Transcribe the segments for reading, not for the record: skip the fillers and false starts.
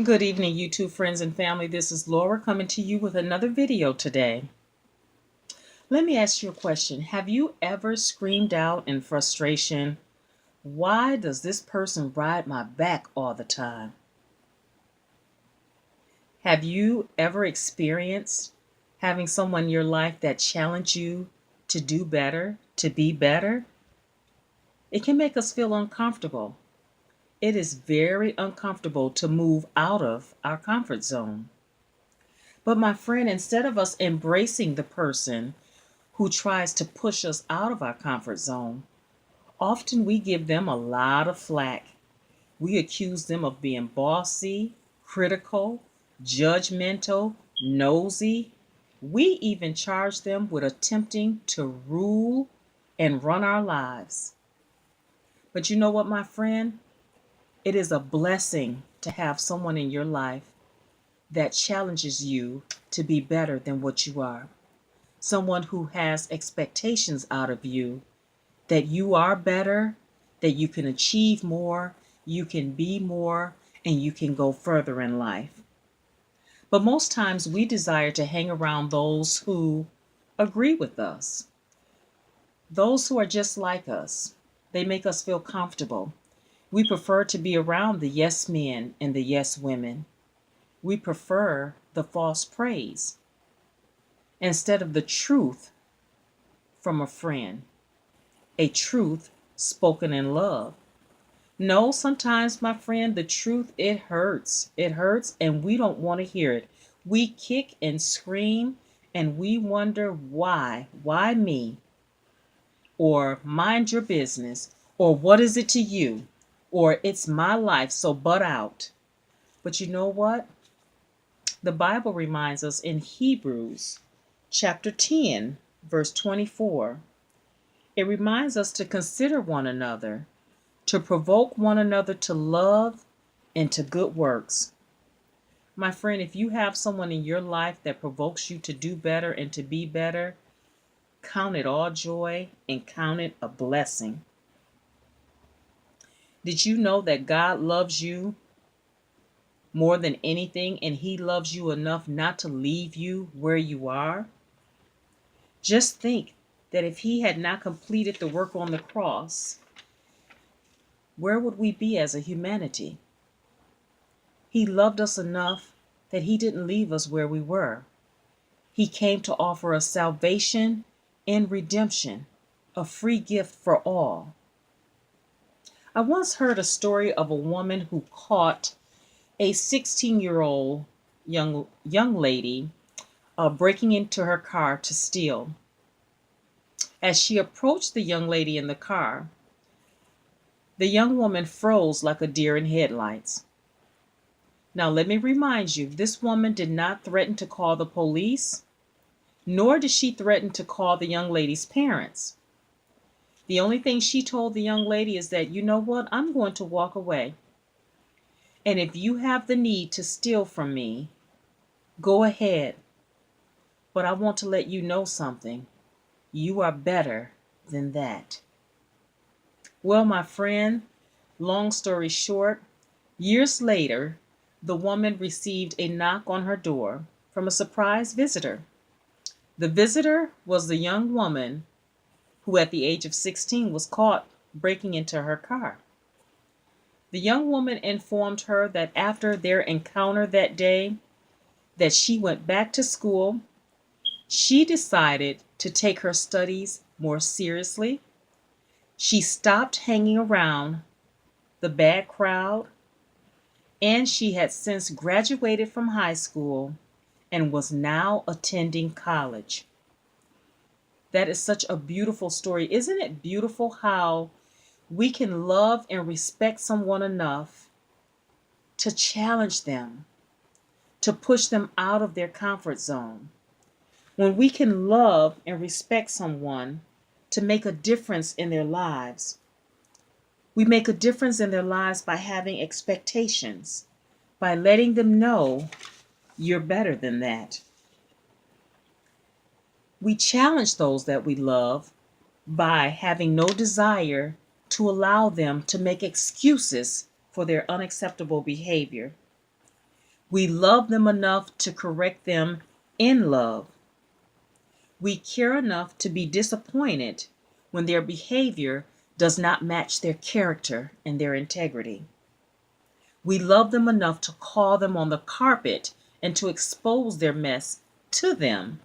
Good evening, YouTube friends and family. This is Laura coming to you with another video today. Let me ask you a question. Have you ever screamed out in frustration, "Why does this person ride my back all the time?" Have you ever experienced having someone in your life that challenged you to do better, to be better? It can make us feel uncomfortable. It is very uncomfortable to move out of our comfort zone. But my friend, instead of us embracing the person who tries to push us out of our comfort zone, often we give them a lot of flack. We accuse them of being bossy, critical, judgmental, nosy. We even charge them with attempting to rule and run our lives. But you know what, my friend? It is a blessing to have someone in your life that challenges you to be better than what you are. Someone who has expectations out of you that you are better, that you can achieve more, you can be more, and you can go further in life. But most times we desire to hang around those who agree with us, those who are just like us. They make us feel comfortable. We prefer to be around the yes men and the yes women. We prefer the false praise instead of the truth from a friend, a truth spoken in love. No, sometimes, my friend, the truth, it hurts. It hurts, and we don't want to hear it. We kick and scream, and we wonder why. Why me? Or mind your business. Or what is it to you? Or it's my life, so butt out. But you know what? The Bible reminds us in Hebrews chapter 10, verse 24. It reminds us to consider one another, to provoke one another to love and to good works. My friend, if you have someone in your life that provokes you to do better and to be better, count it all joy and count it a blessing. Did you know that God loves you more than anything, and He loves you enough not to leave you where you are? Just think that if He had not completed the work on the cross, where would we be as a humanity? He loved us enough that He didn't leave us where we were. He came to offer us salvation and redemption, a free gift for all. I once heard a story of a woman who caught a 16-year-old young lady breaking into her car to steal. As she approached the young lady in the car, the young woman froze like a deer in headlights. Now, let me remind you, this woman did not threaten to call the police, nor did she threaten to call the young lady's parents. The only thing she told the young lady is that, you know what, I'm going to walk away. And if you have the need to steal from me, go ahead. But I want to let you know something. You are better than that. Well, my friend, long story short, years later, the woman received a knock on her door from a surprise visitor. The visitor was the young woman who at the age of 16 was caught breaking into her car. The young woman informed her that after their encounter that day, that she went back to school. She decided to take her studies more seriously. She stopped hanging around the bad crowd, and she had since graduated from high school and was now attending college. That is such a beautiful story. Isn't it beautiful how we can love and respect someone enough to challenge them, to push them out of their comfort zone? When we can love and respect someone to make a difference in their lives, we make a difference in their lives by having expectations, by letting them know you're better than that. We challenge those that we love by having no desire to allow them to make excuses for their unacceptable behavior. We love them enough to correct them in love. We care enough to be disappointed when their behavior does not match their character and their integrity. We love them enough to call them on the carpet and to expose their mess to them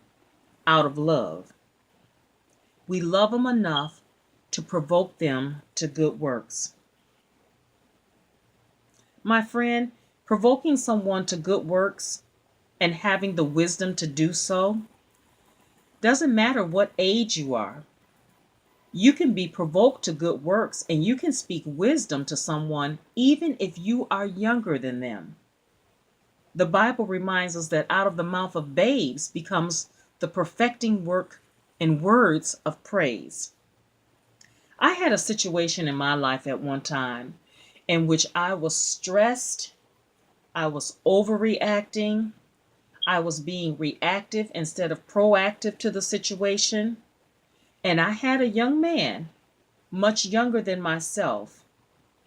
out of love. We love them enough to provoke them to good works. My friend, provoking someone to good works and having the wisdom to do so doesn't matter what age you are. You can be provoked to good works and you can speak wisdom to someone even if you are younger than them. The Bible reminds us that out of the mouth of babes becomes the perfecting work and words of praise. I had a situation in my life at one time in which I was stressed, I was overreacting, I was being reactive instead of proactive to the situation, and I had a young man, much younger than myself,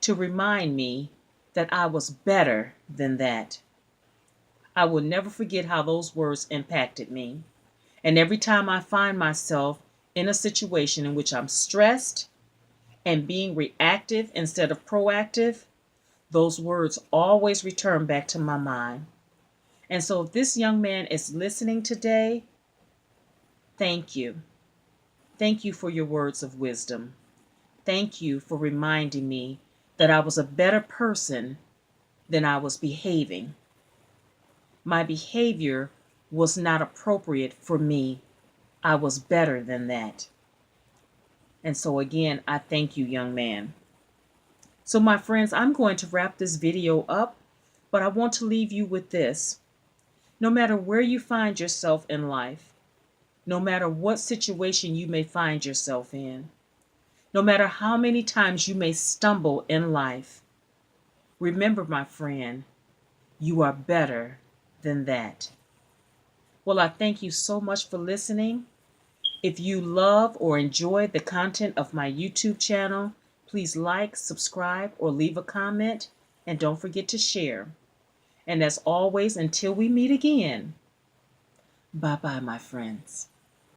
to remind me that I was better than that. I will never forget how those words impacted me. And every time I find myself in a situation in which I'm stressed and being reactive instead of proactive, those words always return back to my mind. And so if this young man is listening today, thank you. Thank you for your words of wisdom. Thank you for reminding me that I was a better person than I was behaving. My behavior was not appropriate for me. I was better than that. And so again, I thank you, young man. So my friends, I'm going to wrap this video up, but I want to leave you with this. No matter where you find yourself in life, no matter what situation you may find yourself in, no matter how many times you may stumble in life, remember, my friend, you are better than that. Well, I thank you so much for listening. If you love or enjoy the content of my YouTube channel, please like, subscribe, or leave a comment, and don't forget to share. And as always, until we meet again, bye-bye, my friends.